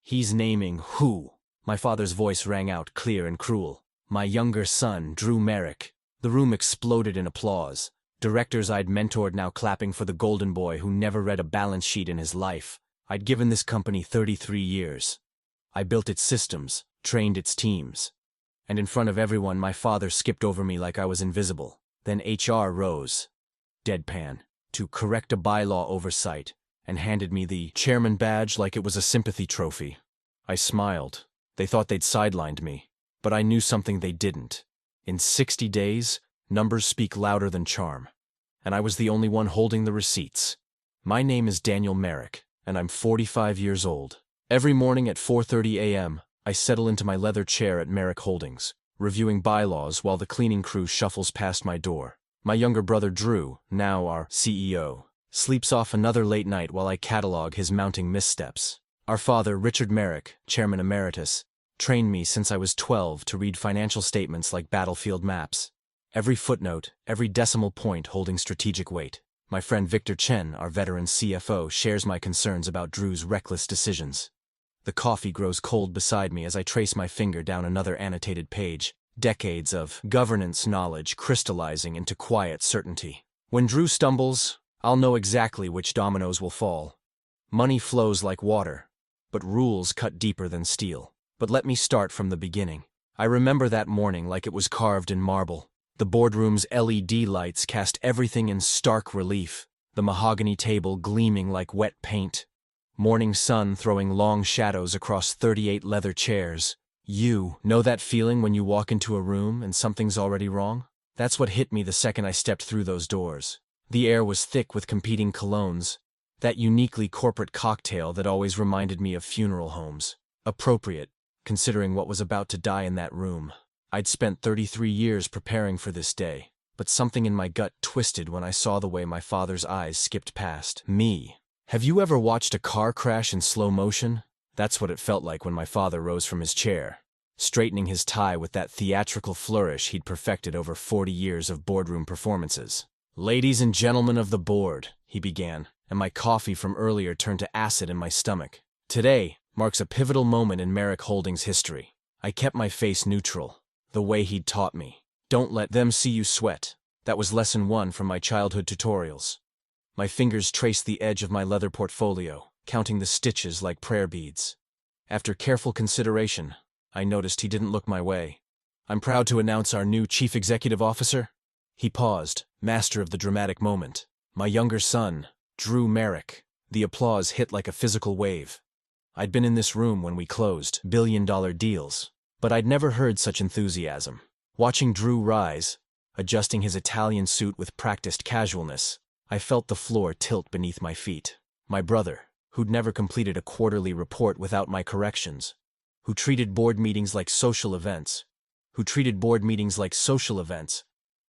He's naming who? My father's voice rang out clear and cruel. My younger son, Drew Merrick. The room exploded in applause. Directors I'd mentored now clapping for the golden boy who never read a balance sheet in his life. I'd given this company 33 years. I built its systems, trained its teams. And in front of everyone, my father skipped over me like I was invisible. Then HR rose, deadpan, to correct a bylaw oversight, and handed me the chairman badge like it was a sympathy trophy. I smiled. They thought they'd sidelined me, but I knew something they didn't. In 60 days, numbers speak louder than charm, and I was the only one holding the receipts. My name is Daniel Merrick, and I'm 45 years old. Every morning at 4:30 a.m., I settle into my leather chair at Merrick Holdings, reviewing bylaws while the cleaning crew shuffles past my door. My younger brother Drew, now our CEO, sleeps off another late night while I catalog his mounting missteps. Our father, Richard Merrick, Chairman Emeritus, trained me since I was 12 to read financial statements like battlefield maps. Every footnote, every decimal point holding strategic weight. My friend Victor Chen, our veteran CFO, shares my concerns about Drew's reckless decisions. The coffee grows cold beside me as I trace my finger down another annotated page. Decades of governance knowledge crystallizing into quiet certainty. When Drew stumbles, I'll know exactly which dominoes will fall. Money flows like water, but rules cut deeper than steel. But let me start from the beginning. I remember that morning like it was carved in marble. The boardroom's LED lights cast everything in stark relief, the mahogany table gleaming like wet paint. Morning sun throwing long shadows across 38 leather chairs. You know that feeling when you walk into a room and something's already wrong? That's what hit me the second I stepped through those doors. The air was thick with competing colognes, that uniquely corporate cocktail that always reminded me of funeral homes. Appropriate, considering what was about to die in that room. I'd spent 33 years preparing for this day, but something in my gut twisted when I saw the way my father's eyes skipped past me. Have you ever watched a car crash in slow motion? That's what it felt like when my father rose from his chair, straightening his tie with that theatrical flourish he'd perfected over 40 years of boardroom performances. "Ladies and gentlemen of the board," he began, and my coffee from earlier turned to acid in my stomach. "Today marks a pivotal moment in Merrick Holdings' history." I kept my face neutral, the way he'd taught me. Don't let them see you sweat. That was lesson 1 from my childhood tutorials. My fingers traced the edge of my leather portfolio, counting the stitches like prayer beads. After careful consideration, I noticed he didn't look my way. "I'm proud to announce our new Chief Executive Officer." He paused, master of the dramatic moment. "My younger son, Drew Merrick." The applause hit like a physical wave. I'd been in this room when we closed billion-dollar deals, but I'd never heard such enthusiasm. Watching Drew rise, adjusting his Italian suit with practiced casualness, I felt the floor tilt beneath my feet. My brother, who'd never completed a quarterly report without my corrections, who treated board meetings like social events,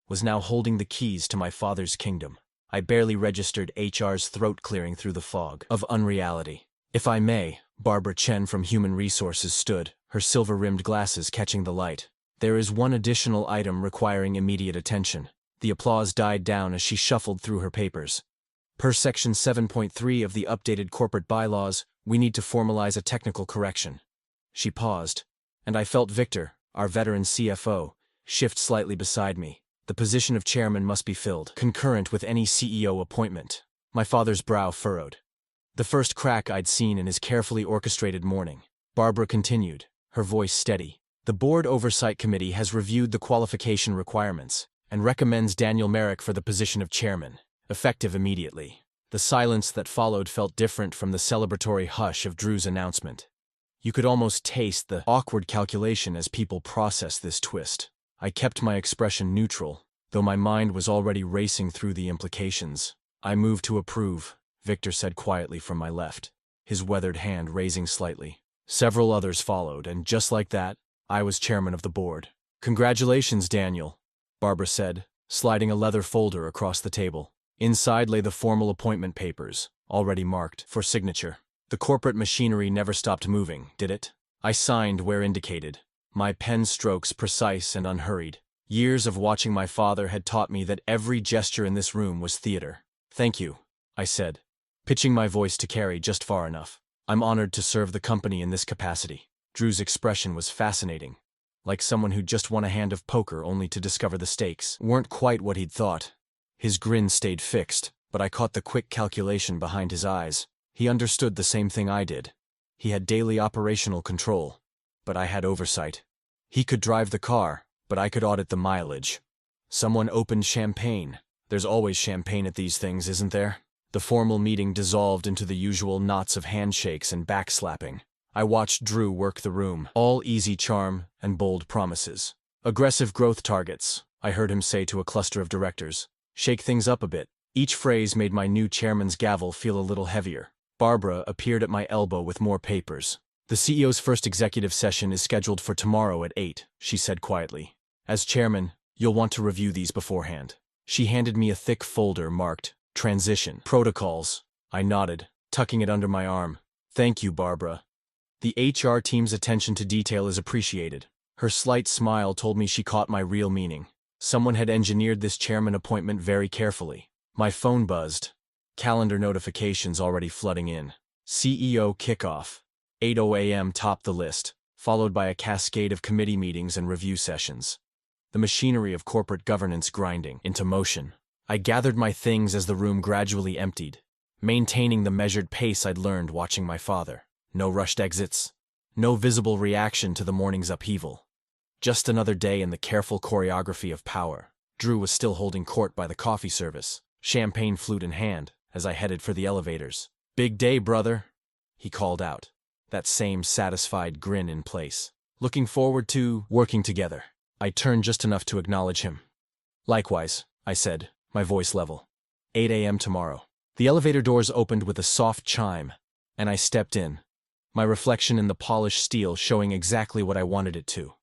was now holding the keys to my father's kingdom. I barely registered HR's throat clearing through the fog of unreality. "If I may," Barbara Chen from Human Resources stood, her silver-rimmed glasses catching the light. "There is one additional item requiring immediate attention." The applause died down as she shuffled through her papers. "Per Section 7.3 of the updated corporate bylaws, we need to formalize a technical correction." She paused, and I felt Victor, our veteran CFO, shift slightly beside me. The position of chairman must be filled, concurrent with any CEO appointment. My father's brow furrowed. The first crack I'd seen in his carefully orchestrated morning. Barbara continued, her voice steady. "The Board Oversight Committee has reviewed the qualification requirements and recommends Daniel Merrick for the position of chairman, effective immediately." The silence that followed felt different from the celebratory hush of Drew's announcement. You could almost taste the awkward calculation as people processed this twist. I kept my expression neutral, though my mind was already racing through the implications. "I move to approve," Victor said quietly from my left, his weathered hand raising slightly. Several others followed, and just like that, I was chairman of the board. "Congratulations, Daniel," Barbara said, sliding a leather folder across the table. Inside lay the formal appointment papers, already marked for signature. The corporate machinery never stopped moving, did it? I signed where indicated, my pen strokes precise and unhurried. Years of watching my father had taught me that every gesture in this room was theater. "Thank you," I said, pitching my voice to carry just far enough. I'm honored to serve the company in this capacity. Drew's expression was fascinating, like someone who'd just won a hand of poker only to discover the stakes weren't quite what he'd thought. His grin stayed fixed, but I caught the quick calculation behind his eyes. He understood the same thing I did. He had daily operational control, but I had oversight. He could drive the car, but I could audit the mileage. Someone opened champagne. There's always champagne at these things, isn't there? The formal meeting dissolved into the usual knots of handshakes and backslapping. I watched Drew work the room, all easy charm and bold promises. Aggressive growth targets, I heard him say to a cluster of directors. Shake things up a bit. Each phrase made my new chairman's gavel feel a little heavier. Barbara appeared at my elbow with more papers. The CEO's first executive session is scheduled for tomorrow at 8, she said quietly. As chairman, you'll want to review these beforehand. She handed me a thick folder marked Transition Protocols. I nodded, tucking it under my arm. Thank you, Barbara. The HR team's attention to detail is appreciated. Her slight smile told me she caught my real meaning. Someone had engineered this chairman appointment very carefully. My phone buzzed. Calendar notifications already flooding in. CEO kickoff. 8:00 a.m. topped the list, followed by a cascade of committee meetings and review sessions. The machinery of corporate governance grinding into motion. I gathered my things as the room gradually emptied, maintaining the measured pace I'd learned watching my father. No rushed exits. No visible reaction to the morning's upheaval. Just another day in the careful choreography of power. Drew was still holding court by the coffee service, champagne flute in hand, as I headed for the elevators. Big day, brother, he called out, that same satisfied grin in place. Looking forward to working together. I turned just enough to acknowledge him. Likewise, I said, my voice level. 8 a.m. tomorrow. The elevator doors opened with a soft chime, and I stepped in, my reflection in the polished steel showing exactly what I wanted it to.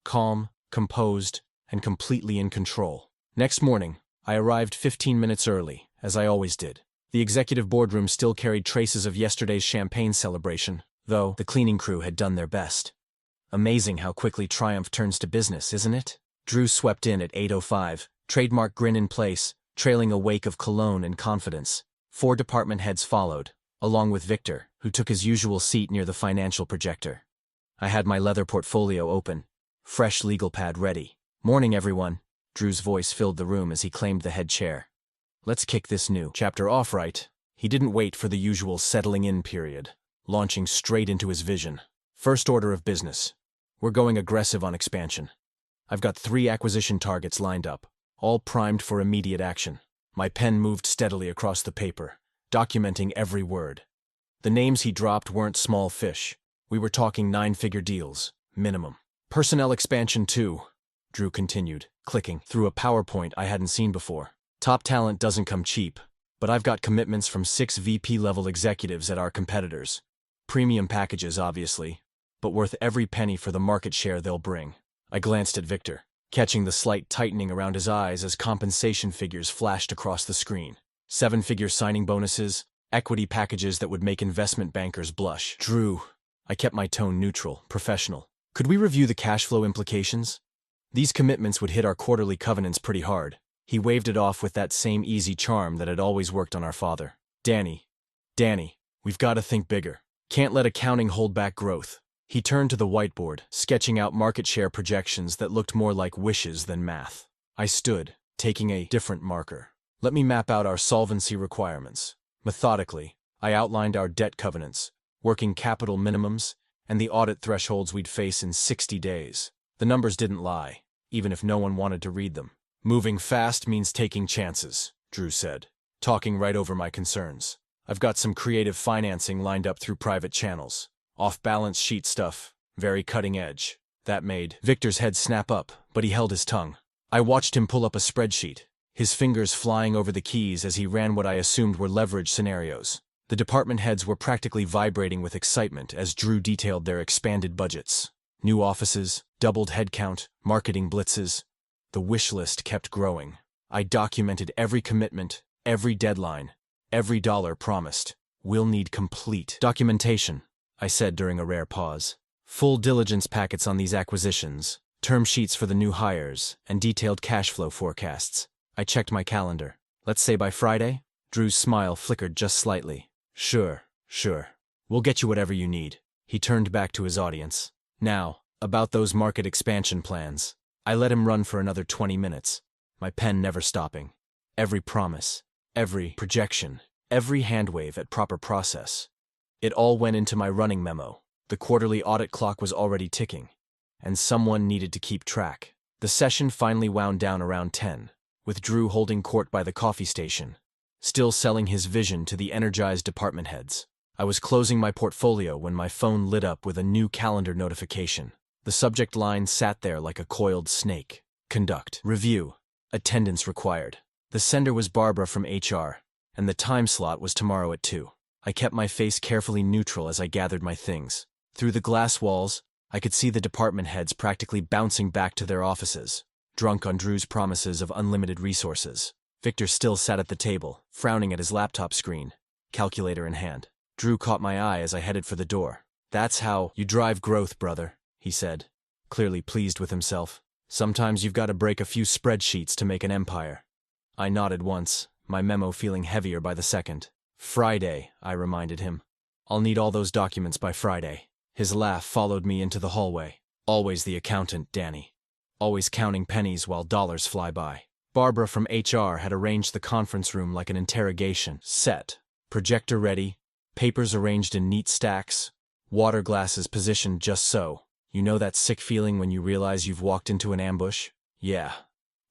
Calm, composed, and completely in control. Next morning, I arrived 15 minutes early, as I always did. The executive boardroom still carried traces of yesterday's champagne celebration, though the cleaning crew had done their best. Amazing how quickly triumph turns to business, isn't it? Drew swept in at 8:05, trademark grin in place, trailing a wake of cologne and confidence. 4 department heads followed, along with Victor, who took his usual seat near the financial projector. I had my leather portfolio open, fresh legal pad ready. Morning, everyone. Drew's voice filled the room as he claimed the head chair. Let's kick this new chapter off right. He didn't wait for the usual settling in period, launching straight into his vision. First order of business. We're going aggressive on expansion. I've got 3 acquisition targets lined up, all primed for immediate action. My pen moved steadily across the paper, documenting every word. The names he dropped weren't small fish. We were talking 9-figure deals, minimum. Personnel expansion too, Drew continued, clicking through a PowerPoint I hadn't seen before. Top talent doesn't come cheap, but I've got commitments from 6 VP-level executives at our competitors. Premium packages, obviously, but worth every penny for the market share they'll bring. I glanced at Victor, catching the slight tightening around his eyes as compensation figures flashed across the screen. 7-figure signing bonuses, equity packages that would make investment bankers blush. Drew, I kept my tone neutral, professional. Could we review the cash flow implications? These commitments would hit our quarterly covenants pretty hard. He waved it off with that same easy charm that had always worked on our father. Danny, we've got to think bigger. Can't let accounting hold back growth. He turned to the whiteboard, sketching out market share projections that looked more like wishes than math. I stood, taking a different marker. Let me map out our solvency requirements. Methodically, I outlined our debt covenants, working capital minimums, and the audit thresholds we'd face in 60 days. The numbers didn't lie, even if no one wanted to read them. Moving fast means taking chances, Drew said, talking right over my concerns. I've got some creative financing lined up through private channels. Off-balance sheet stuff, very cutting edge. That made Victor's head snap up, but he held his tongue. I watched him pull up a spreadsheet, his fingers flying over the keys as he ran what I assumed were leverage scenarios. The department heads were practically vibrating with excitement as Drew detailed their expanded budgets. New offices, doubled headcount, marketing blitzes. The wish list kept growing. I documented every commitment, every deadline, every dollar promised. We'll need complete documentation, I said during a rare pause. Full diligence packets on these acquisitions, term sheets for the new hires, and detailed cash flow forecasts. I checked my calendar. Let's say by Friday? Drew's smile flickered just slightly. Sure. We'll get you whatever you need. He turned back to his audience. Now, about those market expansion plans. I let him run for another 20 minutes, my pen never stopping. Every promise, every projection, every handwave at proper process. It all went into my running memo. The quarterly audit clock was already ticking, and someone needed to keep track. The session finally wound down around 10, with Drew holding court by the coffee station, still selling his vision to the energized department heads. I was closing my portfolio when my phone lit up with a new calendar notification. The subject line sat there like a coiled snake. Conduct, review, attendance required. The sender was Barbara from HR, and the time slot was tomorrow at 2. I kept my face carefully neutral as I gathered my things. Through the glass walls, I could see the department heads practically bouncing back to their offices, drunk on Drew's promises of unlimited resources. Victor still sat at the table, frowning at his laptop screen, calculator in hand. Drew caught my eye as I headed for the door. "That's how you drive growth, brother," he said, clearly pleased with himself. "Sometimes you've got to break a few spreadsheets to make an empire." I nodded once, my memo feeling heavier by the second. "Friday," I reminded him. "I'll need all those documents by Friday." His laugh followed me into the hallway. Always the accountant, Danny. Always counting pennies while dollars fly by. Barbara from HR had arranged the conference room like an interrogation. Set, projector ready, papers arranged in neat stacks, water glasses positioned just so. You know that sick feeling when you realize you've walked into an ambush? Yeah,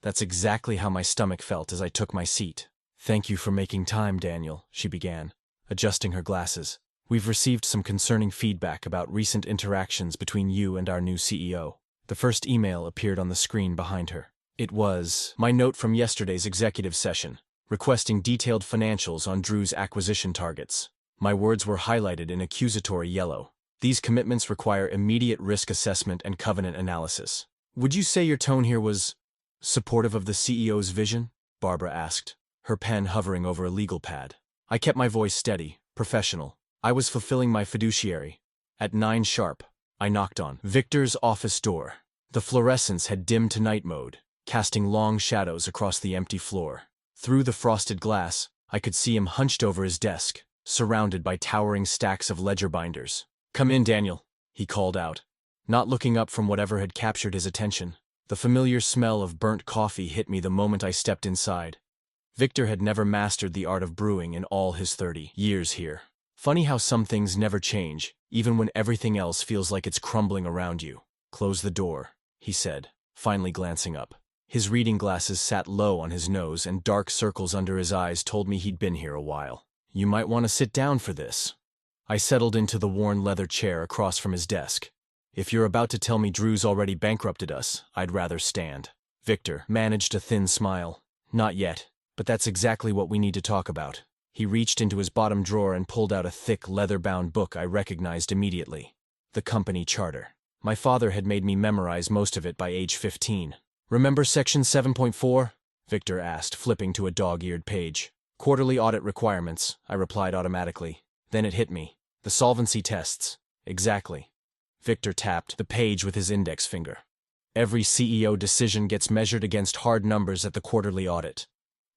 that's exactly how my stomach felt as I took my seat. "Thank you for making time, Daniel," she began, adjusting her glasses. "We've received some concerning feedback about recent interactions between you and our new CEO." The first email appeared on the screen behind her. It was my note from yesterday's executive session, requesting detailed financials on Drew's acquisition targets. My words were highlighted in accusatory yellow. "These commitments require immediate risk assessment and covenant analysis." "Would you say your tone here was supportive of the CEO's vision?" Barbara asked, her pen hovering over a legal pad. I kept my voice steady, professional. I was fulfilling my fiduciary. At 9 sharp, I knocked on Victor's office door. The fluorescence had dimmed to night mode, casting long shadows across the empty floor. Through the frosted glass, I could see him hunched over his desk, surrounded by towering stacks of ledger binders. "Come in, Daniel," he called out, not looking up from whatever had captured his attention. The familiar smell of burnt coffee hit me the moment I stepped inside. Victor had never mastered the art of brewing in all his 30 years here. Funny how some things never change, even when everything else feels like it's crumbling around you. "Close the door," he said, finally glancing up. His reading glasses sat low on his nose and dark circles under his eyes told me he'd been here a while. "You might want to sit down for this." I settled into the worn leather chair across from his desk. "If you're about to tell me Drew's already bankrupted us, I'd rather stand." Victor managed a thin smile. "Not yet, but that's exactly what we need to talk about." He reached into his bottom drawer and pulled out a thick, leather-bound book I recognized immediately. The company charter. My father had made me memorize most of it by age 15. "Remember Section 7.4? Victor asked, flipping to a dog-eared page. "Quarterly audit requirements," I replied automatically. Then it hit me. "The solvency tests." "Exactly." Victor tapped the page with his index finger. "Every CEO decision gets measured against hard numbers at the quarterly audit.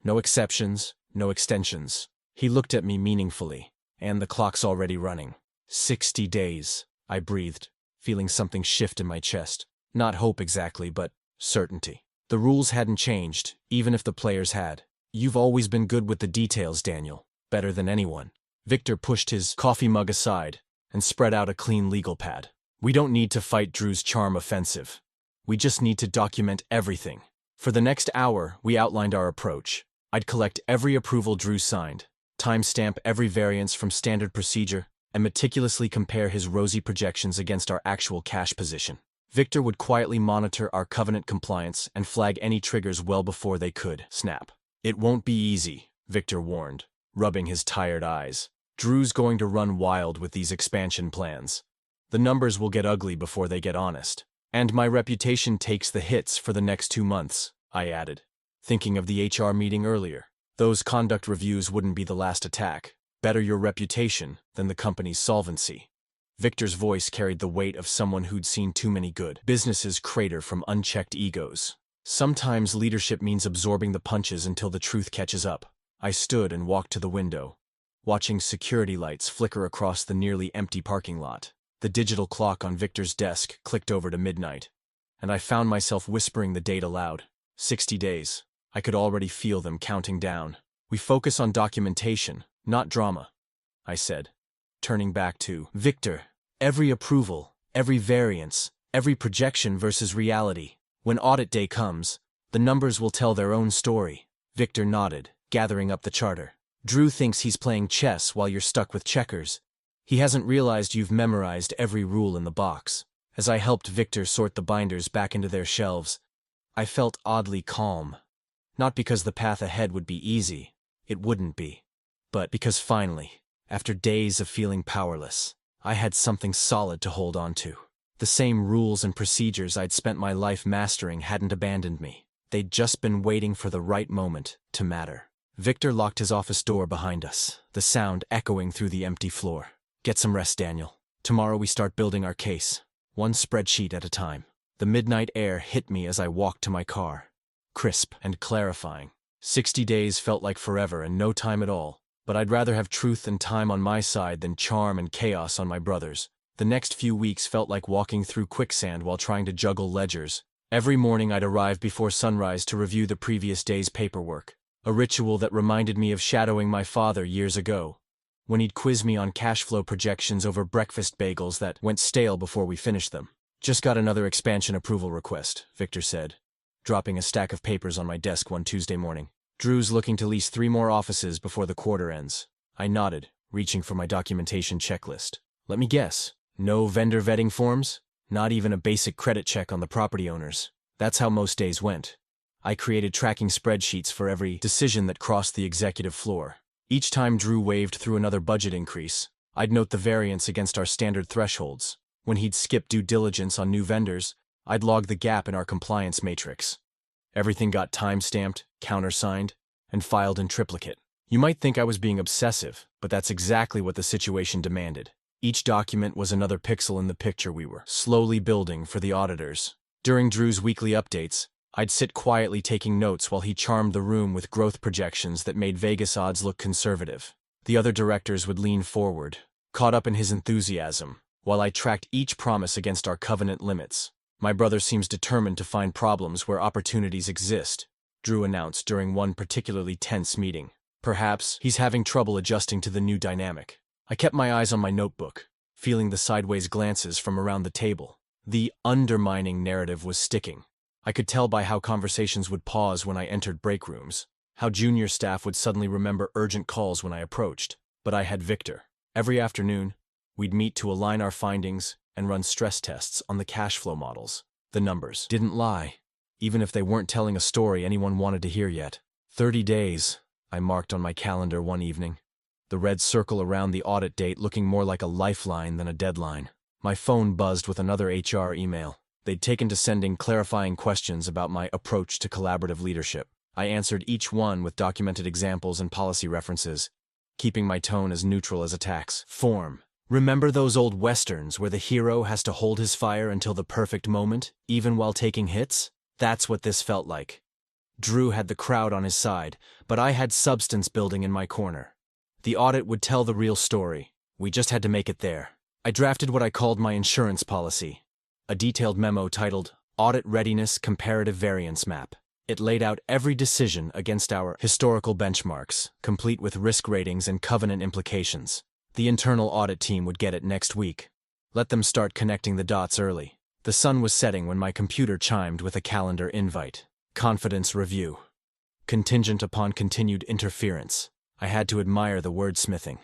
No exceptions, no extensions." He looked at me meaningfully. "And the clock's already running." 60 days, I breathed, feeling something shift in my chest. Not hope exactly, but certainty. The rules hadn't changed, even if the players had. "You've always been good with the details, Daniel. Better than anyone." Victor pushed his coffee mug aside and spread out a clean legal pad. "We don't need to fight Drew's charm offensive. We just need to document everything." For the next hour, we outlined our approach. I'd collect every approval Drew signed, timestamp every variance from standard procedure, and meticulously compare his rosy projections against our actual cash position. Victor would quietly monitor our covenant compliance and flag any triggers well before they could snap. "It won't be easy," Victor warned, rubbing his tired eyes. "Drew's going to run wild with these expansion plans. The numbers will get ugly before they get honest. And my reputation takes the hits for the next 2 months," I added, thinking of the HR meeting earlier. Those conduct reviews wouldn't be the last attack. Better your reputation than the company's solvency. Victor's voice carried the weight of someone who'd seen too many good businesses crater from unchecked egos. Sometimes leadership means absorbing the punches until the truth catches up. I stood and walked to the window, watching security lights flicker across the nearly empty parking lot. The digital clock on Victor's desk clicked over to midnight, and I found myself whispering the date aloud. 60 days. I could already feel them counting down. We focus on documentation, not drama, I said, turning back to Victor. Every approval, every variance, every projection versus reality. When audit day comes, the numbers will tell their own story. Victor nodded, gathering up the charter. Drew thinks he's playing chess while you're stuck with checkers. He hasn't realized you've memorized every rule in the box. As I helped Victor sort the binders back into their shelves, I felt oddly calm. Not because the path ahead would be easy, it wouldn't be, but because finally, after days of feeling powerless, I had something solid to hold on to. The same rules and procedures I'd spent my life mastering hadn't abandoned me. They'd just been waiting for the right moment to matter. Victor locked his office door behind us, the sound echoing through the empty floor. Get some rest, Daniel. Tomorrow we start building our case, one spreadsheet at a time. The midnight air hit me as I walked to my car, crisp and clarifying. 60 days felt like forever and no time at all, but I'd rather have truth and time on my side than charm and chaos on my brother's. The next few weeks felt like walking through quicksand while trying to juggle ledgers. Every morning I'd arrive before sunrise to review the previous day's paperwork, a ritual that reminded me of shadowing my father years ago, when he'd quiz me on cash flow projections over breakfast bagels that went stale before we finished them. Just got another expansion approval request, Victor said, dropping a stack of papers on my desk one Tuesday morning. Drew's looking to lease 3 more offices before the quarter ends. I nodded, reaching for my documentation checklist. Let me guess, no vendor vetting forms? Not even a basic credit check on the property owners. That's how most days went. I created tracking spreadsheets for every decision that crossed the executive floor. Each time Drew waved through another budget increase, I'd note the variance against our standard thresholds. When he'd skip due diligence on new vendors, I'd log the gap in our compliance matrix. Everything got time-stamped, countersigned, and filed in triplicate. You might think I was being obsessive, but that's exactly what the situation demanded. Each document was another pixel in the picture we were slowly building for the auditors. During Drew's weekly updates, I'd sit quietly taking notes while he charmed the room with growth projections that made Vegas odds look conservative. The other directors would lean forward, caught up in his enthusiasm, while I tracked each promise against our covenant limits. My brother seems determined to find problems where opportunities exist, Drew announced during one particularly tense meeting. Perhaps he's having trouble adjusting to the new dynamic. I kept my eyes on my notebook, feeling the sideways glances from around the table. The undermining narrative was sticking. I could tell by how conversations would pause when I entered break rooms, how junior staff would suddenly remember urgent calls when I approached. But I had Victor. Every afternoon, we'd meet to align our findings and run stress tests on the cash flow models. The numbers didn't lie, even if they weren't telling a story anyone wanted to hear yet. 30 days, I marked on my calendar one evening, the red circle around the audit date looking more like a lifeline than a deadline. My phone buzzed with another HR email. They'd taken to sending clarifying questions about my approach to collaborative leadership. I answered each one with documented examples and policy references, keeping my tone as neutral as a tax form. Remember those old westerns where the hero has to hold his fire until the perfect moment, even while taking hits? That's what this felt like. Drew had the crowd on his side, but I had substance building in my corner. The audit would tell the real story. We just had to make it there. I drafted what I called my insurance policy, a detailed memo titled Audit Readiness Comparative Variance Map. It laid out every decision against our historical benchmarks, complete with risk ratings and covenant implications. The internal audit team would get it next week. Let them start connecting the dots early. The sun was setting when my computer chimed with a calendar invite. Confidence review. Contingent upon continued interference. I had to admire the wordsmithing.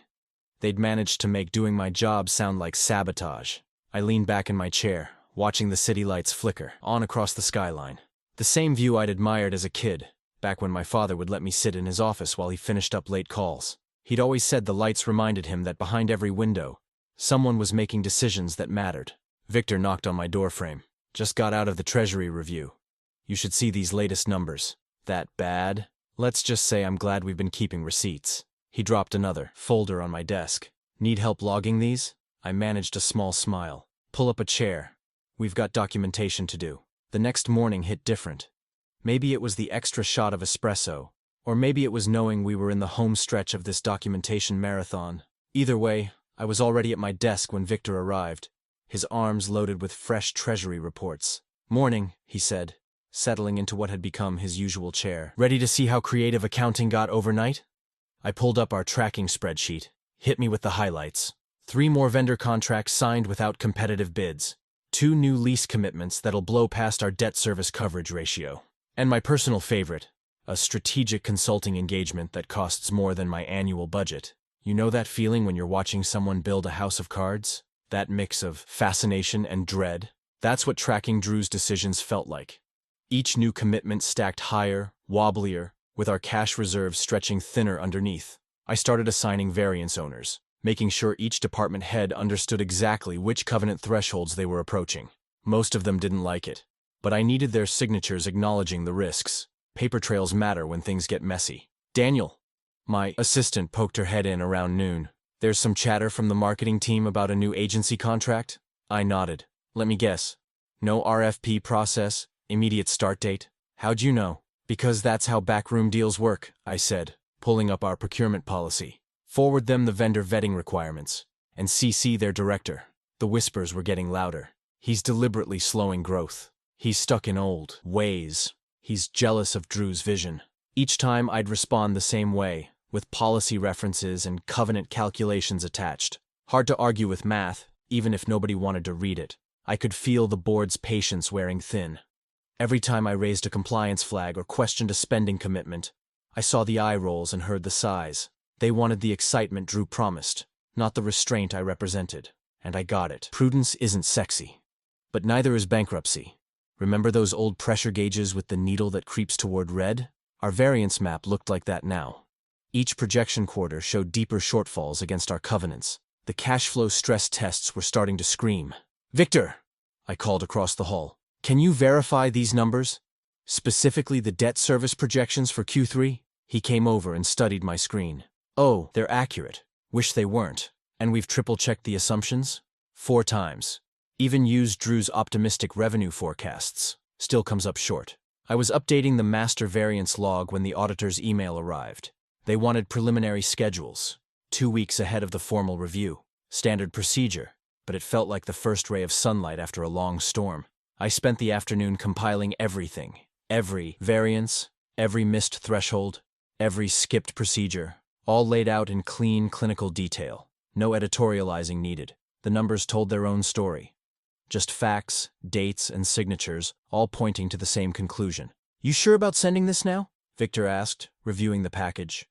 They'd managed to make doing my job sound like sabotage. I leaned back in my chair, watching the city lights flicker on across the skyline. The same view I'd admired as a kid, back when my father would let me sit in his office while he finished up late calls. He'd always said the lights reminded him that behind every window, someone was making decisions that mattered. Victor knocked on my doorframe. Just got out of the Treasury review. You should see these latest numbers. That bad? Let's just say I'm glad we've been keeping receipts. He dropped another folder on my desk. Need help logging these? I managed a small smile. Pull up a chair. We've got documentation to do. The next morning hit different. Maybe it was the extra shot of espresso, Or maybe it was knowing we were in the home stretch of this documentation marathon. Either way, I was already at my desk when Victor arrived, his arms loaded with fresh treasury reports. "Morning," he said, settling into what had become his usual chair. "Ready to see how creative accounting got overnight?" I pulled up our tracking spreadsheet. Hit me with the highlights. 3 more vendor contracts signed without competitive bids. 2 new lease commitments that'll blow past our debt service coverage ratio. And my personal favorite, a strategic consulting engagement that costs more than my annual budget. You know that feeling when you're watching someone build a house of cards? That mix of fascination and dread? That's what tracking Drew's decisions felt like. Each new commitment stacked higher, wobblier, with our cash reserves stretching thinner underneath. I started assigning variance owners, making sure each department head understood exactly which covenant thresholds they were approaching. Most of them didn't like it, but I needed their signatures acknowledging the risks. Paper trails matter when things get messy. "Daniel," my assistant poked her head in around noon. "There's some chatter from the marketing team about a new agency contract?" I nodded. "Let me guess. No RFP process, immediate start date? How'd you know?" "Because that's how backroom deals work," I said, pulling up our procurement policy. "Forward them the vendor vetting requirements, and CC their director." The whispers were getting louder. "He's deliberately slowing growth. He's stuck in old ways. He's jealous of Drew's vision." Each time I'd respond the same way, with policy references and covenant calculations attached. Hard to argue with math, even if nobody wanted to read it. I could feel the board's patience wearing thin. Every time I raised a compliance flag or questioned a spending commitment, I saw the eye rolls and heard the sighs. They wanted the excitement Drew promised, not the restraint I represented. And I got it. Prudence isn't sexy. But neither is bankruptcy. Remember those old pressure gauges with the needle that creeps toward red? Our variance map looked like that now. Each projection quarter showed deeper shortfalls against our covenants. The cash flow stress tests were starting to scream. "Victor," I called across the hall, "can you verify these numbers? Specifically the debt service projections for Q3? He came over and studied my screen. "Oh, they're accurate. Wish they weren't. And we've triple-checked the assumptions? 4 times. Even used Drew's optimistic revenue forecasts. Still comes up short." I was updating the master variance log when the auditor's email arrived. They wanted preliminary schedules, 2 weeks ahead of the formal review. Standard procedure, but it felt like the first ray of sunlight after a long storm. I spent the afternoon compiling everything. Every variance, every missed threshold, every skipped procedure, all laid out in clean clinical detail. No editorializing needed. The numbers told their own story. Just facts, dates, and signatures, all pointing to the same conclusion. "You sure about sending this now?" Victor asked, reviewing the package.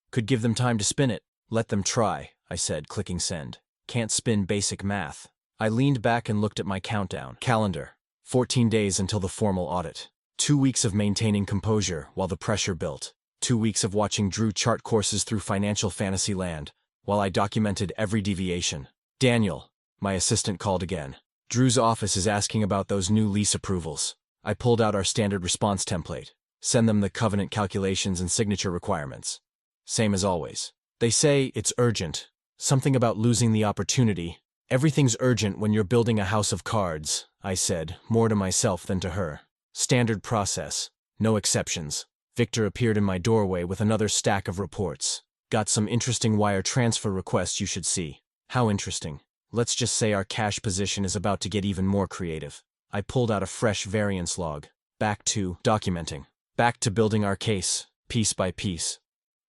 "Could give them time to spin it." "Let them try," I said, clicking send. "Can't spin basic math." I leaned back and looked at my countdown calendar. 14 days until the formal audit. 2 weeks of maintaining composure while the pressure built. 2 weeks of watching Drew chart courses through financial fantasy land, while I documented every deviation. "Daniel," my assistant called again. "Drew's office is asking about those new lease approvals." I pulled out our standard response template. "Send them the covenant calculations and signature requirements." Same as always. "They say it's urgent. Something about losing the opportunity." "Everything's urgent when you're building a house of cards," I said, more to myself than to her. "Standard process. No exceptions." Victor appeared in my doorway with another stack of reports. "Got some interesting wire transfer requests you should see." "How interesting?" "Let's just say our cash position is about to get even more creative." I pulled out a fresh variance log. Back to documenting. Back to building our case, piece by piece.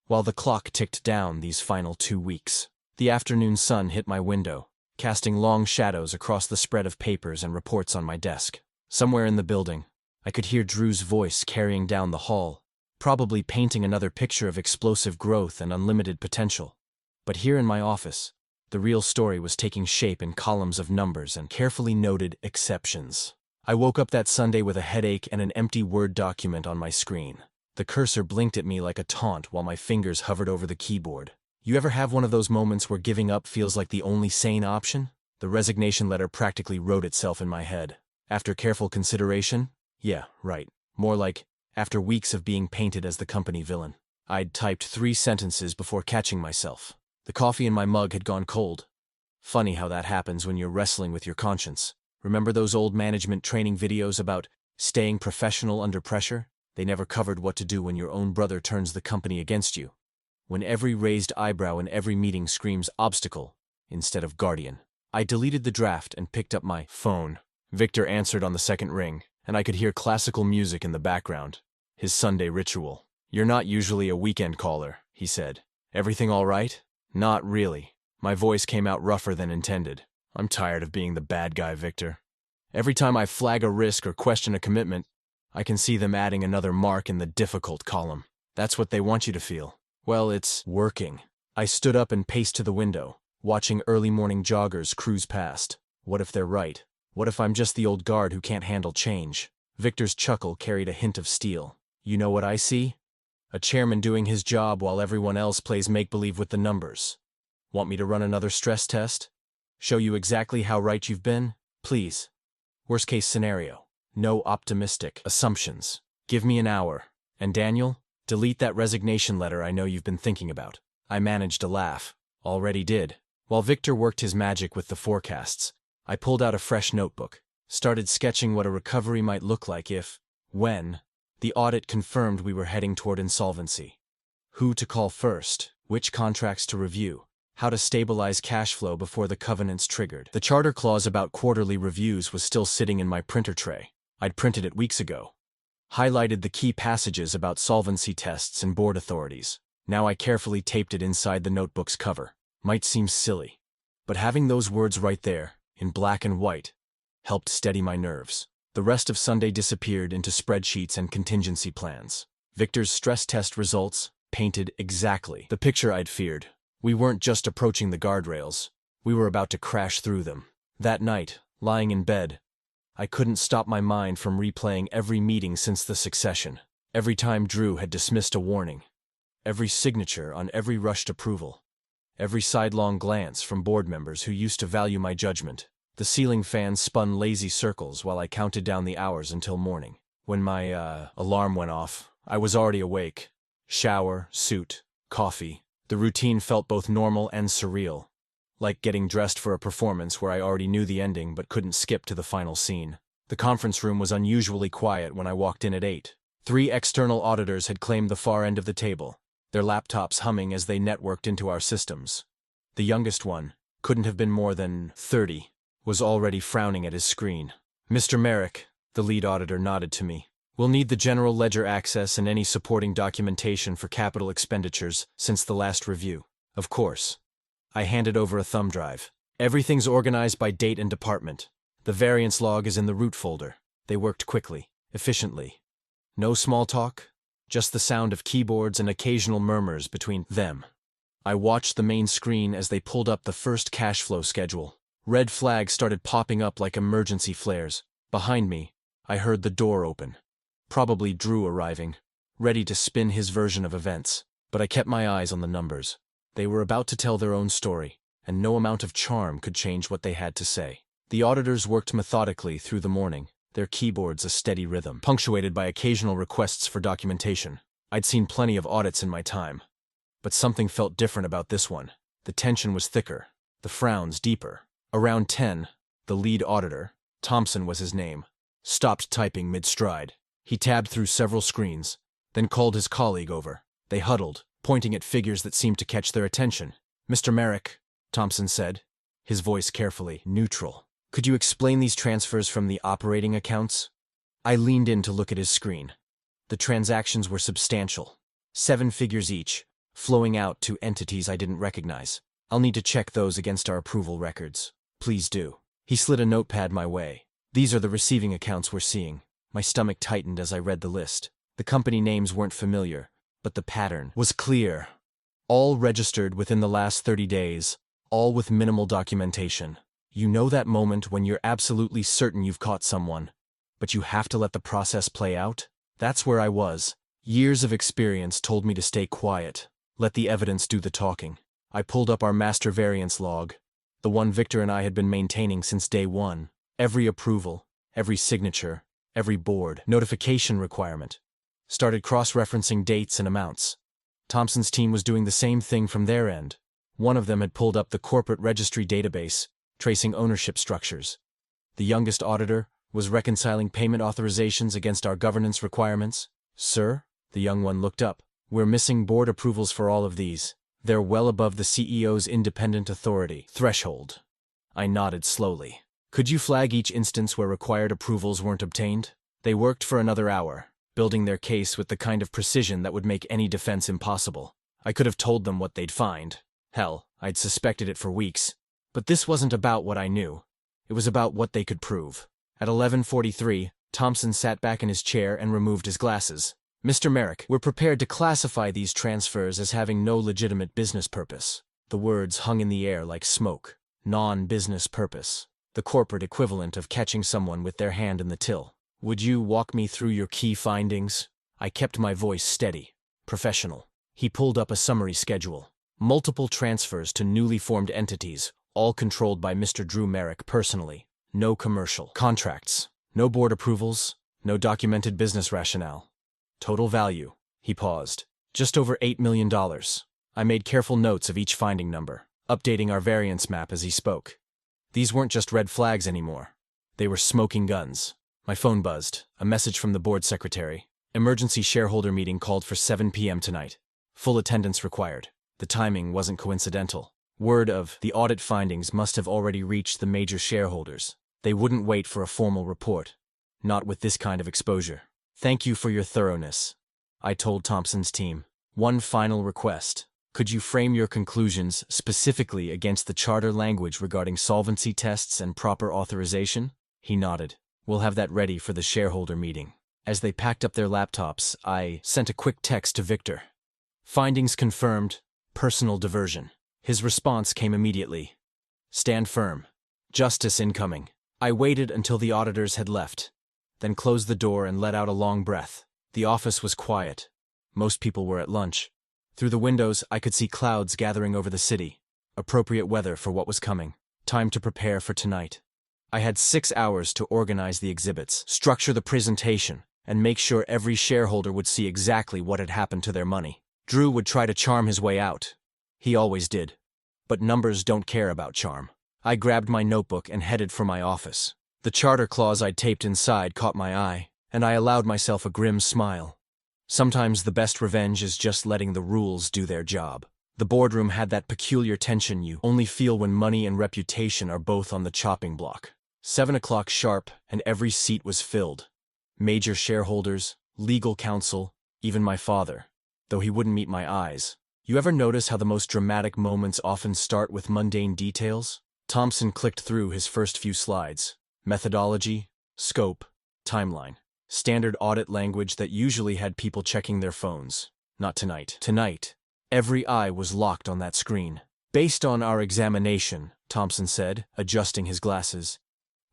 While the clock ticked down these final 2 weeks, the afternoon sun hit my window, casting long shadows across the spread of papers and reports on my desk. Somewhere in the building, I could hear Drew's voice carrying down the hall, probably painting another picture of explosive growth and unlimited potential. But here in my office, the real story was taking shape in columns of numbers and carefully noted exceptions. I woke up that Sunday with a headache and an empty Word document on my screen. The cursor blinked at me like a taunt while my fingers hovered over the keyboard. You ever have one of those moments where giving up feels like the only sane option? The resignation letter practically wrote itself in my head. After careful consideration? Yeah, right. More like, after weeks of being painted as the company villain. I'd typed 3 sentences before catching myself. The coffee in my mug had gone cold. Funny how that happens when you're wrestling with your conscience. Remember those old management training videos about staying professional under pressure? They never covered what to do when your own brother turns the company against you. When every raised eyebrow in every meeting screams obstacle instead of guardian. I deleted the draft and picked up my phone. Victor answered on the second ring, and I could hear classical music in the background. His Sunday ritual. "You're not usually a weekend caller," he said. "Everything all right?" "Not really." My voice came out rougher than intended. "I'm tired of being the bad guy, Victor. Every time I flag a risk or question a commitment, I can see them adding another mark in the difficult column. That's what they want you to feel. Well, it's working." I stood up and paced to the window, watching early morning joggers cruise past. What if they're right? What if I'm just the old guard who can't handle change? Victor's chuckle carried a hint of steel. "You know what I see? A chairman doing his job while everyone else plays make-believe with the numbers. Want me to run another stress test? Show you exactly how right you've been? Please. Worst-case scenario. No optimistic assumptions. Give me an hour. And Daniel, delete that resignation letter I know you've been thinking about." I managed a laugh. Already did. While Victor worked his magic with the forecasts, I pulled out a fresh notebook, started sketching what a recovery might look like if, when, the audit confirmed we were heading toward insolvency. Who to call first, which contracts to review, how to stabilize cash flow before the covenants triggered. The charter clause about quarterly reviews was still sitting in my printer tray. I'd printed it weeks ago. Highlighted the key passages about solvency tests and board authorities. Now I carefully taped it inside the notebook's cover. Might seem silly, but having those words right there, in black and white, helped steady my nerves. The rest of Sunday disappeared into spreadsheets and contingency plans. Victor's stress test results painted exactly the picture I'd feared. We weren't just approaching the guardrails. We were about to crash through them. That night, lying in bed, I couldn't stop my mind from replaying every meeting since the succession. Every time Drew had dismissed a warning. Every signature on every rushed approval. Every sidelong glance from board members who used to value my judgment. The ceiling fan spun lazy circles while I counted down the hours until morning. When my alarm went off, I was already awake. Shower, suit, coffee. The routine felt both normal and surreal. Like getting dressed for a performance where I already knew the ending but couldn't skip to the final scene. The conference room was unusually quiet when I walked in at 8. 3 external auditors had claimed the far end of the table, their laptops humming as they networked into our systems. The youngest one, couldn't have been more than 30, was already frowning at his screen. "Mr. Merrick," the lead auditor nodded to me. "We'll need the general ledger access and any supporting documentation for capital expenditures since the last review." "Of course." I handed over a thumb drive. "Everything's organized by date and department. The variance log is in the root folder." They worked quickly, efficiently. No small talk, just the sound of keyboards and occasional murmurs between them. I watched the main screen as they pulled up the first cash flow schedule. Red flags started popping up like emergency flares. Behind me, I heard the door open. Probably Drew arriving, ready to spin his version of events. But I kept my eyes on the numbers. They were about to tell their own story, and no amount of charm could change what they had to say. The auditors worked methodically through the morning, their keyboards a steady rhythm, punctuated by occasional requests for documentation. I'd seen plenty of audits in my time, but something felt different about this one. The tension was thicker, the frowns deeper. Around 10, the lead auditor, Thompson was his name, stopped typing mid-stride. He tabbed through several screens, then called his colleague over. They huddled, pointing at figures that seemed to catch their attention. "Mr. Merrick," Thompson said, his voice carefully neutral. "Could you explain these transfers from the operating accounts?" I leaned in to look at his screen. The transactions were substantial. 7 figures each, flowing out to entities I didn't recognize. "I'll need to check those against our approval records." "Please do." He slid a notepad my way. "These are the receiving accounts we're seeing." My stomach tightened as I read the list. The company names weren't familiar, but the pattern was clear. All registered within the last 30 days, all with minimal documentation. You know that moment when you're absolutely certain you've caught someone, but you have to let the process play out? That's where I was. Years of experience told me to stay quiet, let the evidence do the talking. I pulled up our master variance log, the one Victor and I had been maintaining since day one. Every approval, every signature, every board notification requirement. Started cross-referencing dates and amounts. Thompson's team was doing the same thing from their end. One of them had pulled up the corporate registry database, tracing ownership structures. The youngest auditor was reconciling payment authorizations against our governance requirements. Sir? The young one looked up. We're missing board approvals for all of these. They're well above the CEO's independent authority threshold. I nodded slowly. Could you flag each instance where required approvals weren't obtained? They worked for another hour, building their case with the kind of precision that would make any defense impossible. I could have told them what they'd find. Hell, I'd suspected it for weeks. But this wasn't about what I knew. It was about what they could prove. At 11:43, Thompson sat back in his chair and removed his glasses. Mr. Merrick, we're prepared to classify these transfers as having no legitimate business purpose. The words hung in the air like smoke. Non-business purpose. The corporate equivalent of catching someone with their hand in the till. Would you walk me through your key findings? I kept my voice steady. Professional. He pulled up a summary schedule. Multiple transfers to newly formed entities, all controlled by Mr. Drew Merrick personally. No commercial contracts. No board approvals. No documented business rationale. Total value. He paused. Just over $8 million. I made careful notes of each finding number, updating our variance map as he spoke. These weren't just red flags anymore. They were smoking guns. My phone buzzed. A message from the board secretary. Emergency shareholder meeting called for 7 p.m. tonight. Full attendance required. The timing wasn't coincidental. Word of the audit findings must have already reached the major shareholders. They wouldn't wait for a formal report. Not with this kind of exposure. Thank you for your thoroughness, I told Thompson's team. One final request. Could you frame your conclusions specifically against the charter language regarding solvency tests and proper authorization? He nodded. We'll have that ready for the shareholder meeting. As they packed up their laptops, I sent a quick text to Victor. Findings confirmed. Personal diversion. His response came immediately. Stand firm. Justice incoming. I waited until the auditors had left, then closed the door and let out a long breath. The office was quiet. Most people were at lunch. Through the windows, I could see clouds gathering over the city. Appropriate weather for what was coming. Time to prepare for tonight. I had 6 hours to organize the exhibits, structure the presentation, and make sure every shareholder would see exactly what had happened to their money. Drew would try to charm his way out. He always did. But numbers don't care about charm. I grabbed my notebook and headed for my office. The charter clause I'd taped inside caught my eye, and I allowed myself a grim smile. Sometimes the best revenge is just letting the rules do their job. The boardroom had that peculiar tension you only feel when money and reputation are both on the chopping block. 7 o'clock sharp, and every seat was filled. Major shareholders, legal counsel, even my father, though he wouldn't meet my eyes. You ever notice how the most dramatic moments often start with mundane details? Thompson clicked through his first few slides. Methodology, scope, timeline. Standard audit language that usually had people checking their phones. Not tonight. Tonight, every eye was locked on that screen. Based on our examination, Thompson said, adjusting his glasses,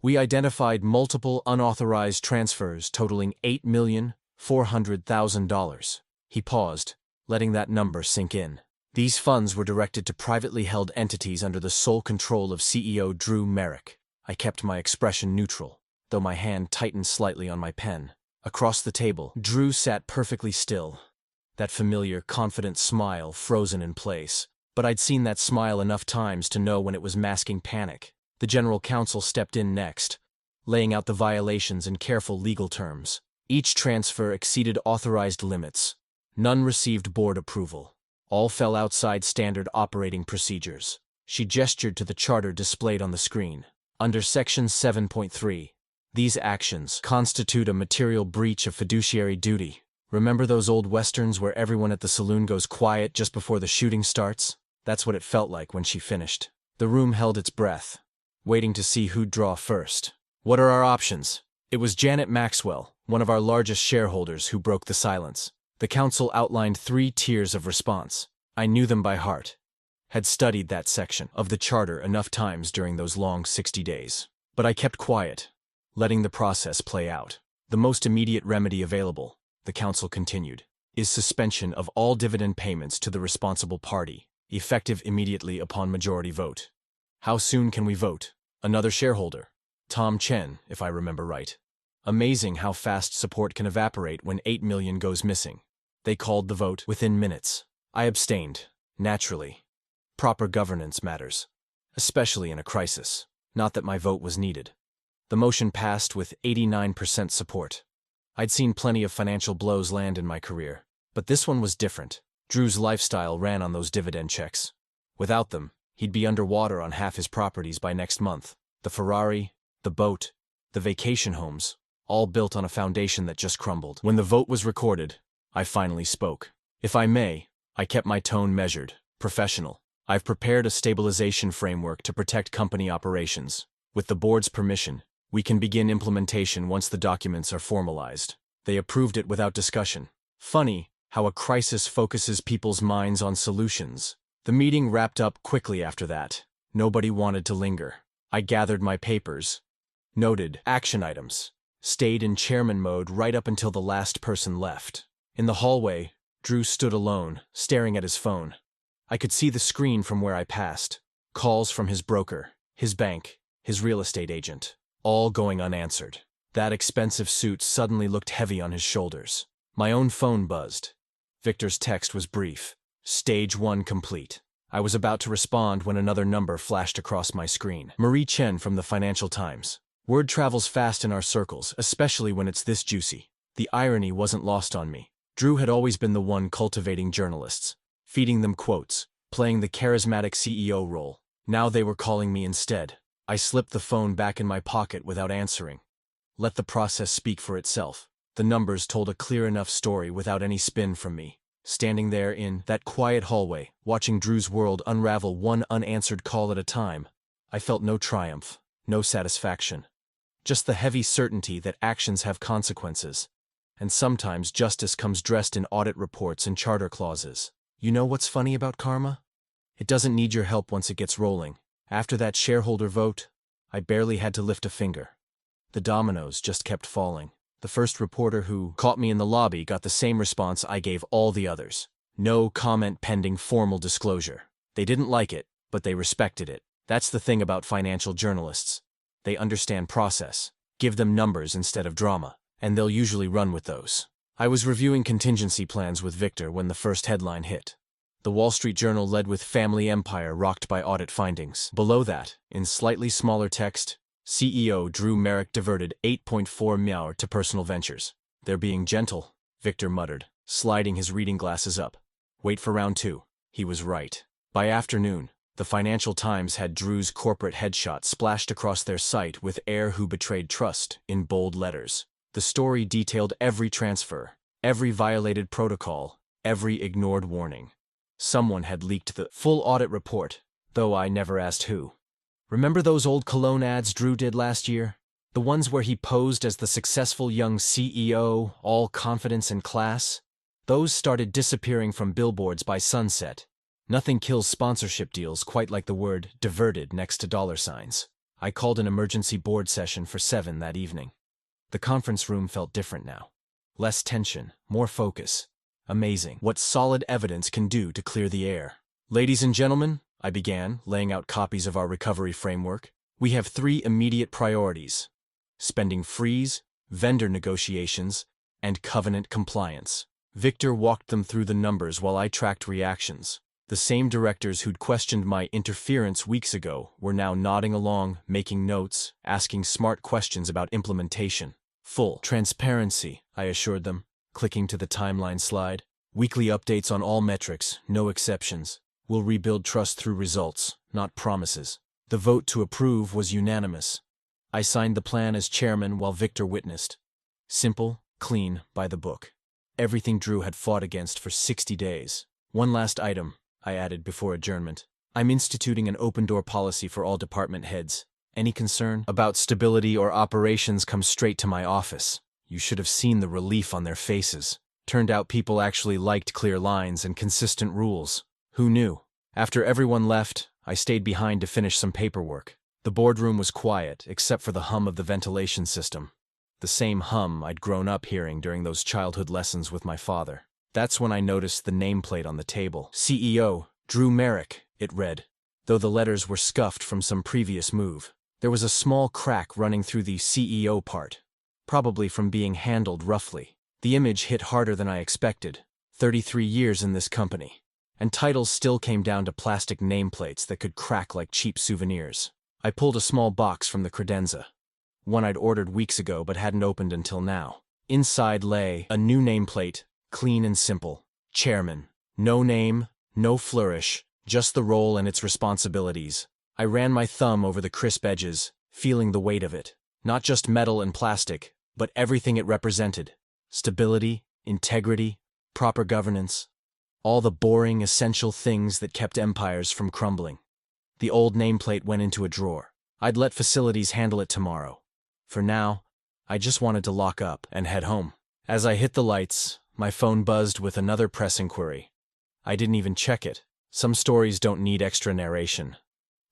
we identified multiple unauthorized transfers totaling $8,400,000. He paused, letting that number sink in. These funds were directed to privately held entities under the sole control of CEO Drew Merrick. I kept my expression neutral, though my hand tightened slightly on my pen. Across the table, Drew sat perfectly still. That familiar, confident smile frozen in place. But I'd seen that smile enough times to know when it was masking panic. The general counsel stepped in next, laying out the violations in careful legal terms. Each transfer exceeded authorized limits. None received board approval. All fell outside standard operating procedures. She gestured to the charter displayed on the screen. Under Section 7.3, these actions constitute a material breach of fiduciary duty. Remember those old westerns where everyone at the saloon goes quiet just before the shooting starts? That's what it felt like when she finished. The room held its breath, waiting to see who'd draw first. What are our options? It was Janet Maxwell, one of our largest shareholders, who broke the silence. The council outlined 3 tiers of response. I knew them by heart. Had studied that section of the charter enough times during those long 60 days. But I kept quiet, letting the process play out. The most immediate remedy available, the council continued, is suspension of all dividend payments to the responsible party, effective immediately upon majority vote. How soon can we vote? Another shareholder. Tom Chen, if I remember right. Amazing how fast support can evaporate when 8 million goes missing. They called the vote within minutes. I abstained, naturally. Proper governance matters, especially in a crisis. Not that my vote was needed. The motion passed with 89% support. I'd seen plenty of financial blows land in my career, but this one was different. Drew's lifestyle ran on those dividend checks. Without them, he'd be underwater on half his properties by next month. The Ferrari, the boat, the vacation homes, all built on a foundation that just crumbled. When the vote was recorded, I finally spoke. If I may, I kept my tone measured, professional. I've prepared a stabilization framework to protect company operations. With the board's permission, we can begin implementation once the documents are formalized. They approved it without discussion. Funny how a crisis focuses people's minds on solutions. The meeting wrapped up quickly after that. Nobody wanted to linger. I gathered my papers, noted action items, stayed in chairman mode right up until the last person left. In the hallway, Drew stood alone, staring at his phone. I could see the screen from where I passed. Calls from his broker, his bank, his real estate agent, all going unanswered. That expensive suit suddenly looked heavy on his shoulders. My own phone buzzed. Victor's text was brief. Stage 1 complete. I was about to respond when another number flashed across my screen. Marie Chen from the Financial Times. Word travels fast in our circles, especially when it's this juicy. The irony wasn't lost on me. Drew had always been the one cultivating journalists, feeding them quotes, playing the charismatic CEO role. Now they were calling me instead. I slipped the phone back in my pocket without answering. Let the process speak for itself. The numbers told a clear enough story without any spin from me. Standing there in that quiet hallway, watching Drew's world unravel one unanswered call at a time, I felt no triumph, no satisfaction. Just the heavy certainty that actions have consequences. And sometimes justice comes dressed in audit reports and charter clauses. You know what's funny about karma? It doesn't need your help once it gets rolling. After that shareholder vote, I barely had to lift a finger. The dominoes just kept falling. The first reporter who caught me in the lobby got the same response I gave all the others. No comment pending formal disclosure. They didn't like it, but they respected it. That's the thing about financial journalists. They understand process. Give them numbers instead of drama, and they'll usually run with those. I was reviewing contingency plans with Victor when the first headline hit. The Wall Street Journal led with Family Empire rocked by audit findings. Below that, in slightly smaller text, CEO Drew Merrick diverted $8.4 million to personal ventures. They're being gentle, Victor muttered, sliding his reading glasses up. Wait for round 2. He was right. By afternoon, the Financial Times had Drew's corporate headshot splashed across their site with "Heir Who Betrayed Trust" in bold letters. The story detailed every transfer, every violated protocol, every ignored warning. Someone had leaked the full audit report, though I never asked who. Remember those old cologne ads Drew did last year? The ones where he posed as the successful young CEO, all confidence and class? Those started disappearing from billboards by sunset. Nothing kills sponsorship deals quite like the word "diverted" next to dollar signs. I called an emergency board session for 7 that evening. The conference room felt different now. Less tension, more focus. Amazing what solid evidence can do to clear the air. Ladies and gentlemen, I began, laying out copies of our recovery framework. We have 3 immediate priorities: spending freeze, vendor negotiations, and covenant compliance. Victor walked them through the numbers while I tracked reactions. The same directors who'd questioned my interference weeks ago were now nodding along, making notes, asking smart questions about implementation. Full transparency, I assured them, clicking to the timeline slide. Weekly updates on all metrics, no exceptions. We'll rebuild trust through results, not promises. The vote to approve was unanimous. I signed the plan as chairman while Victor witnessed. Simple, clean, by the book. Everything Drew had fought against for 60 days. One last item, I added before adjournment. I'm instituting an open-door policy for all department heads. Any concern about stability or operations come straight to my office. You should have seen the relief on their faces. Turned out people actually liked clear lines and consistent rules. Who knew? After everyone left, I stayed behind to finish some paperwork. The boardroom was quiet, except for the hum of the ventilation system. The same hum I'd grown up hearing during those childhood lessons with my father. That's when I noticed the nameplate on the table. CEO, Drew Merrick, it read, though the letters were scuffed from some previous move. There was a small crack running through the CEO part, probably from being handled roughly. The image hit harder than I expected. 33 years in this company. And titles still came down to plastic nameplates that could crack like cheap souvenirs. I pulled a small box from the credenza. One I'd ordered weeks ago but hadn't opened until now. Inside lay a new nameplate, clean and simple. Chairman. No name, no flourish, just the role and its responsibilities. I ran my thumb over the crisp edges, feeling the weight of it. Not just metal and plastic, but everything it represented. Stability, integrity, proper governance. All the boring, essential things that kept empires from crumbling. The old nameplate went into a drawer. I'd let facilities handle it tomorrow. For now, I just wanted to lock up and head home. As I hit the lights, my phone buzzed with another press inquiry. I didn't even check it. Some stories don't need extra narration.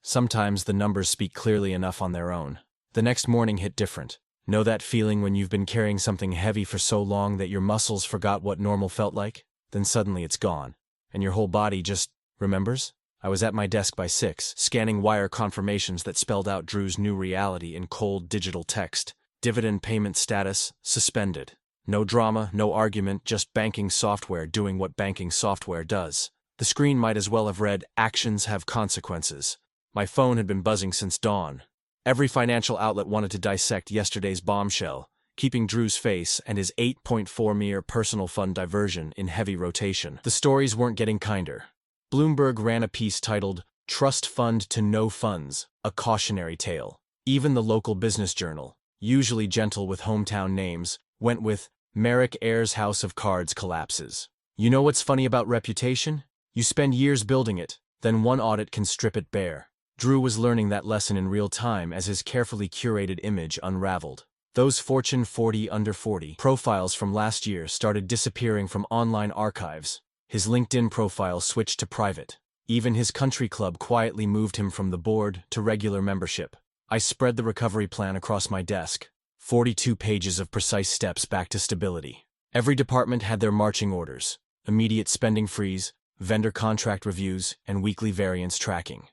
Sometimes the numbers speak clearly enough on their own. The next morning hit different. Know that feeling when you've been carrying something heavy for so long that your muscles forgot what normal felt like? Then suddenly it's gone, and your whole body just remembers? I was at my desk by 6, scanning wire confirmations that spelled out Drew's new reality in cold digital text. Dividend payment status suspended. No drama, no argument, just banking software doing what banking software does. The screen might as well have read, "Actions have consequences." My phone had been buzzing since dawn. Every financial outlet wanted to dissect yesterday's bombshell, keeping Drew's face and his 8.4 mere personal fund diversion in heavy rotation. The stories weren't getting kinder. Bloomberg ran a piece titled, "Trust Fund to No Funds, a Cautionary Tale." Even the local business journal, usually gentle with hometown names, went with, "Merrick Ayers' House of Cards collapses." You know what's funny about reputation? You spend years building it, then one audit can strip it bare. Drew was learning that lesson in real time as his carefully curated image unraveled. Those Fortune 40 under 40 profiles from last year started disappearing from online archives. His LinkedIn profile switched to private. Even his country club quietly moved him from the board to regular membership. I spread the recovery plan across my desk. 42 pages of precise steps back to stability. Every department had their marching orders: immediate spending freeze, vendor contract reviews, and weekly variance tracking.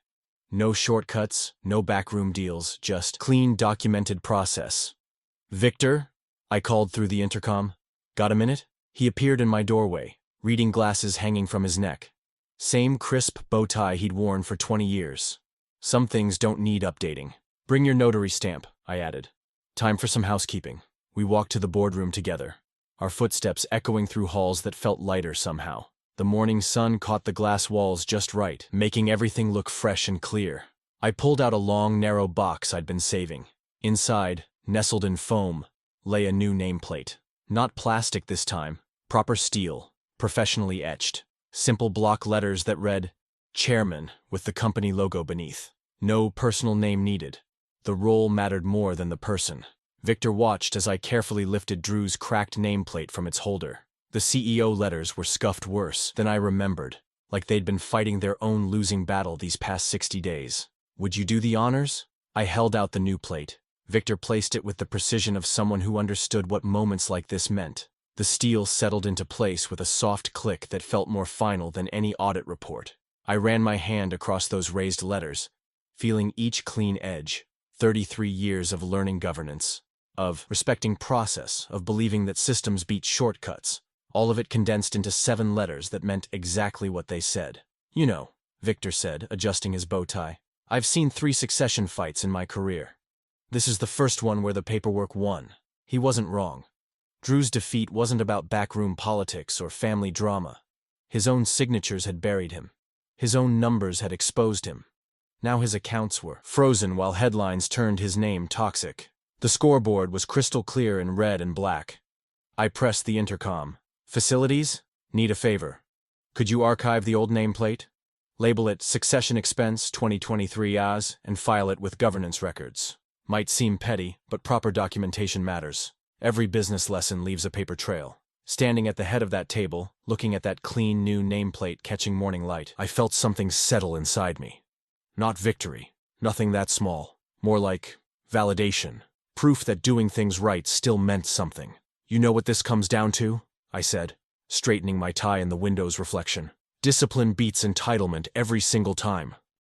No shortcuts, no backroom deals, just clean, documented process. "Victor?" I called through the intercom. "Got a minute?" He appeared in my doorway, reading glasses hanging from his neck. Same crisp bow tie he'd worn for 20 years. "Some things don't need updating. Bring your notary stamp," I added. "Time for some housekeeping." We walked to the boardroom together, our footsteps echoing through halls that felt lighter somehow. The morning sun caught the glass walls just right, making everything look fresh and clear. I pulled out a long, narrow box I'd been saving. Inside, nestled in foam, lay a new nameplate. Not plastic this time, proper steel, professionally etched. Simple block letters that read, "Chairman," with the company logo beneath. No personal name needed. The role mattered more than the person. Victor watched as I carefully lifted Drew's cracked nameplate from its holder. The CEO letters were scuffed worse than I remembered, like they'd been fighting their own losing battle these past 60 days. "Would you do the honors?" I held out the new plate. Victor placed it with the precision of someone who understood what moments like this meant. The steel settled into place with a soft click that felt more final than any audit report. I ran my hand across those raised letters, feeling each clean edge. 33 years of learning governance, of respecting process, of believing that systems beat shortcuts. All of it condensed into 7 letters that meant exactly what they said. "You know," Victor said, adjusting his bow tie, "I've seen 3 succession fights in my career. This is the first one where the paperwork won." He wasn't wrong. Drew's defeat wasn't about backroom politics or family drama. His own signatures had buried him. His own numbers had exposed him. Now his accounts were frozen while headlines turned his name toxic. The scoreboard was crystal clear in red and black. I pressed the intercom. "Facilities? Need a favor. Could you archive the old nameplate? Label it Succession Expense 2023 AS and file it with governance records. Might seem petty, but proper documentation matters. Every business lesson leaves a paper trail." Standing at the head of that table, looking at that clean new nameplate catching morning light, I felt something settle inside me. Not victory, nothing that small. More like validation. Proof that doing things right still meant something. "You know what this comes down to?" I said, straightening my tie in the window's reflection. "Discipline beats entitlement every single time."